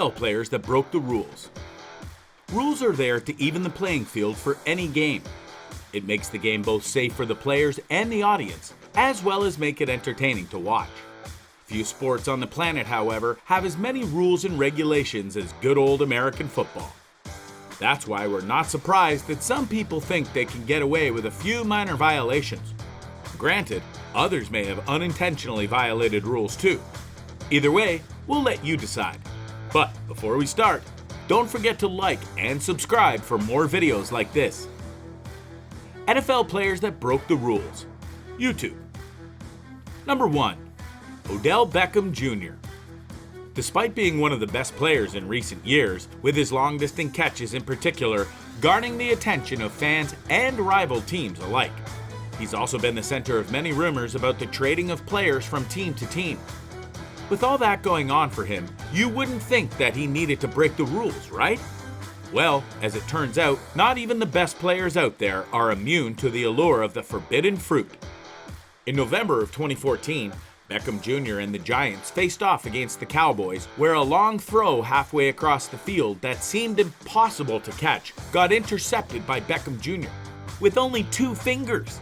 NFL players that broke the rules. Rules are there to even the playing field for any game. It makes the game both safe for the players and the audience, as well as make it entertaining to watch. Few sports on the planet, however, have as many rules and regulations as good old American football. That's why we're not surprised that some people think they can get away with a few minor violations. Granted, others may have unintentionally violated rules too. Either way, we'll let you decide. But before we start, don't forget to like and subscribe for more videos like this. NFL players that broke the rules. YouTube. Number 1. Odell Beckham Jr. Despite being one of the best players in recent years, with his long-distance catches in particular garnering the attention of fans and rival teams alike, he's also been the center of many rumors about the trading of players from team to team. With all that going on for him, you wouldn't think that he needed to break the rules, right? Well, as it turns out, not even the best players out there are immune to the allure of the forbidden fruit. In November of 2014, Beckham Jr. and the Giants faced off against the Cowboys, where a long throw halfway across the field that seemed impossible to catch got intercepted by Beckham Jr. with only 2 fingers.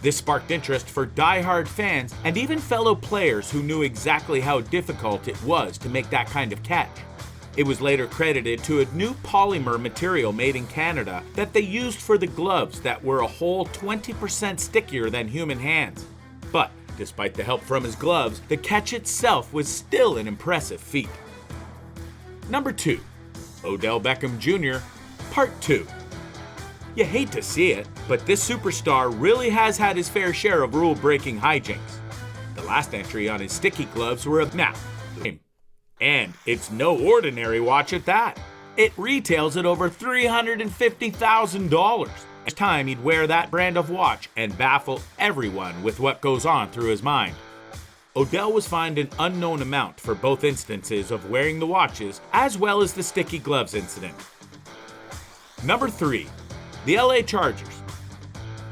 This sparked interest for die-hard fans and even fellow players who knew exactly how difficult it was to make that kind of catch. It was later credited to a new polymer material made in Canada that they used for the gloves that were a whole 20% stickier than human hands. But despite the help from his gloves, the catch itself was still an impressive feat. Number 2. Odell Beckham Jr. Part 2. You hate to see it, but this superstar really has had his fair share of rule-breaking hijinks. The last entry on his sticky gloves were of and it's no ordinary watch at that. It retails at over $350,000. It's time he'd wear that brand of watch and baffle everyone with what goes on through his mind. Odell was fined an unknown amount for both instances of wearing the watches, as well as the sticky gloves incident. Number 3. The LA Chargers.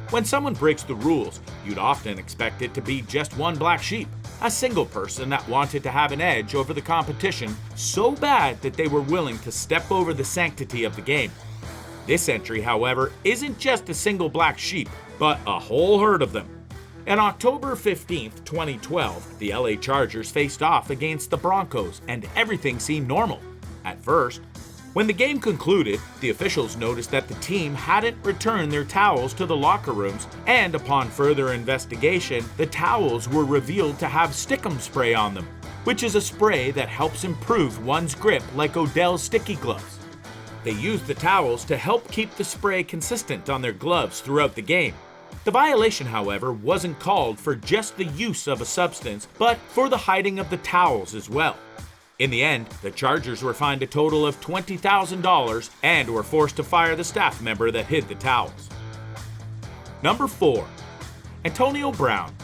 When someone breaks the rules, you'd often expect it to be just one black sheep, a single person that wanted to have an edge over the competition so bad that they were willing to step over the sanctity of the game. This entry, however, isn't just a single black sheep, but a whole herd of them. On October 15, 2012, the LA Chargers faced off against the Broncos, and everything seemed normal at first. When the game concluded, the officials noticed that the team hadn't returned their towels to the locker rooms, and upon further investigation, the towels were revealed to have stickum spray on them, which is a spray that helps improve one's grip like Odell's sticky gloves. They used the towels to help keep the spray consistent on their gloves throughout the game. The violation, however, wasn't called for just the use of a substance, but for the hiding of the towels as well. In the end, the Chargers were fined a total of $20,000 and were forced to fire the staff member that hid the towels. Number 4. Antonio Brown.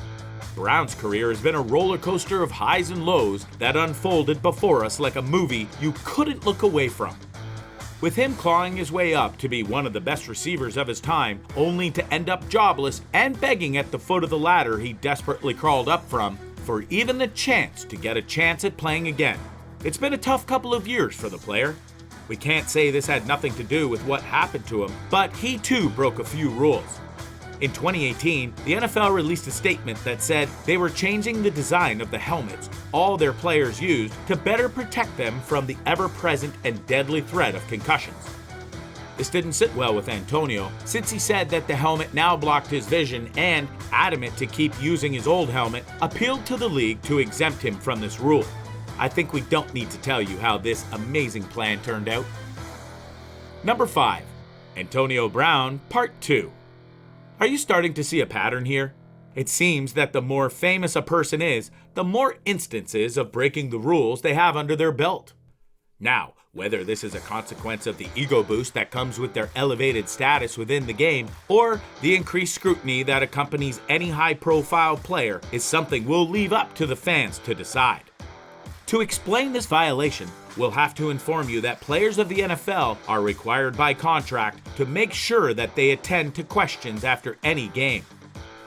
Brown's career has been a roller coaster of highs and lows that unfolded before us like a movie you couldn't look away from. With him clawing his way up to be one of the best receivers of his time, only to end up jobless and begging at the foot of the ladder he desperately crawled up from for even the chance to get a chance at playing again. It's been a tough couple of years for the player. We can't say this had nothing to do with what happened to him, but he too broke a few rules. In 2018, the NFL released a statement that said they were changing the design of the helmets all their players used to better protect them from the ever-present and deadly threat of concussions. This didn't sit well with Antonio, since he said that the helmet now blocked his vision and, adamant to keep using his old helmet, appealed to the league to exempt him from this rule. I think we don't need to tell you how this amazing plan turned out. Number 5. Antonio Brown, Part 2. Are you starting to see a pattern here? It seems that the more famous a person is, the more instances of breaking the rules they have under their belt. Now, whether this is a consequence of the ego boost that comes with their elevated status within the game, or the increased scrutiny that accompanies any high-profile player, is something we'll leave up to the fans to decide. To explain this violation, we'll have to inform you that players of the NFL are required by contract to make sure that they attend to questions after any game.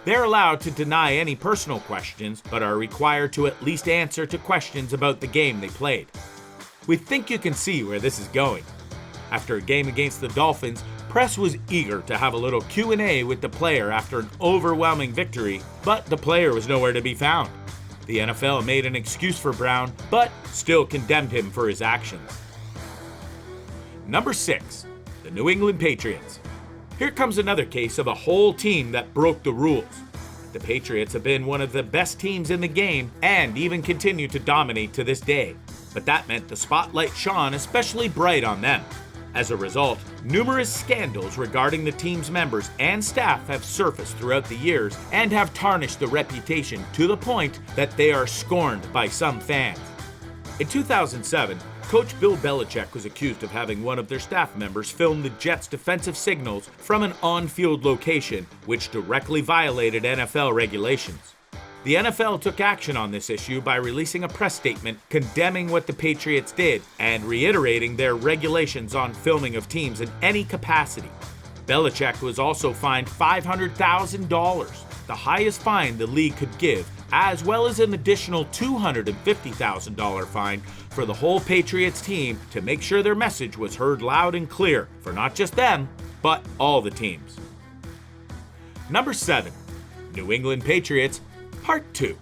They're allowed to deny any personal questions, but are required to at least answer to questions about the game they played. We think you can see where this is going. After a game against the Dolphins, press was eager to have a little Q&A with the player after an overwhelming victory, but the player was nowhere to be found. The NFL made an excuse for Brown, but still condemned him for his actions. Number 6. The New England Patriots. Here comes another case of a whole team that broke the rules. The Patriots have been one of the best teams in the game and even continue to dominate to this day, but that meant the spotlight shone especially bright on them. As a result, numerous scandals regarding the team's members and staff have surfaced throughout the years and have tarnished the reputation to the point that they are scorned by some fans. In 2007, Coach Bill Belichick was accused of having one of their staff members film the Jets' defensive signals from an on-field location, which directly violated NFL regulations. The NFL took action on this issue by releasing a press statement condemning what the Patriots did and reiterating their regulations on filming of teams in any capacity. Belichick was also fined $500,000, the highest fine the league could give, as well as an additional $250,000 fine for the whole Patriots team to make sure their message was heard loud and clear for not just them, but all the teams. Number 7. New England Patriots Part 2.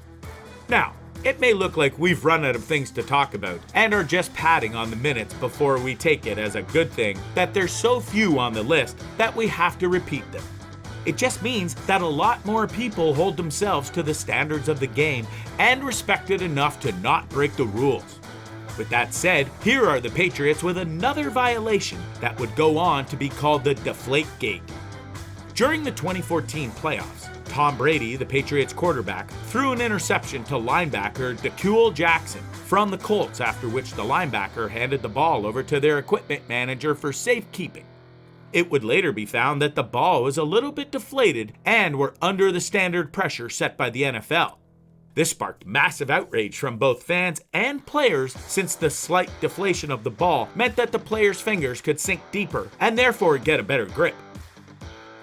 Now, it may look like we've run out of things to talk about and are just padding on the minutes before we take it as a good thing that there's so few on the list that we have to repeat them. It just means that a lot more people hold themselves to the standards of the game and respect it enough to not break the rules. With that said, here are the Patriots with another violation that would go on to be called the Deflategate. During the 2014 playoffs, Tom Brady, the Patriots quarterback, threw an interception to linebacker DeCuel Jackson from the Colts, after which the linebacker handed the ball over to their equipment manager for safekeeping. It would later be found that the ball was a little bit deflated and were under the standard pressure set by the NFL. This sparked massive outrage from both fans and players, since the slight deflation of the ball meant that the players' fingers could sink deeper and therefore get a better grip.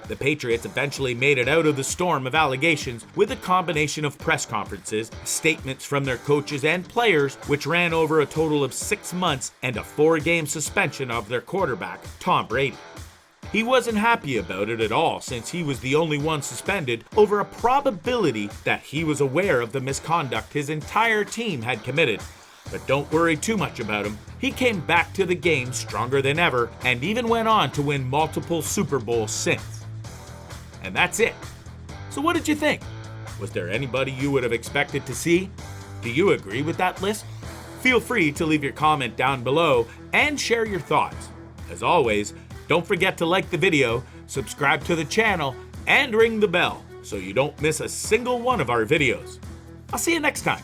The Patriots eventually made it out of the storm of allegations with a combination of press conferences, statements from their coaches and players, which ran over a total of 6 months and a 4-game suspension of their quarterback, Tom Brady. He wasn't happy about it at all, since he was the only one suspended over a probability that he was aware of the misconduct his entire team had committed. But don't worry too much about him. He came back to the game stronger than ever and even went on to win multiple Super Bowls since. And that's it. So what did you think? Was there anybody you would have expected to see? Do you agree with that list? Feel free to leave your comment down below and share your thoughts. As always, don't forget to like the video, subscribe to the channel, and ring the bell so you don't miss a single one of our videos. I'll see you next time.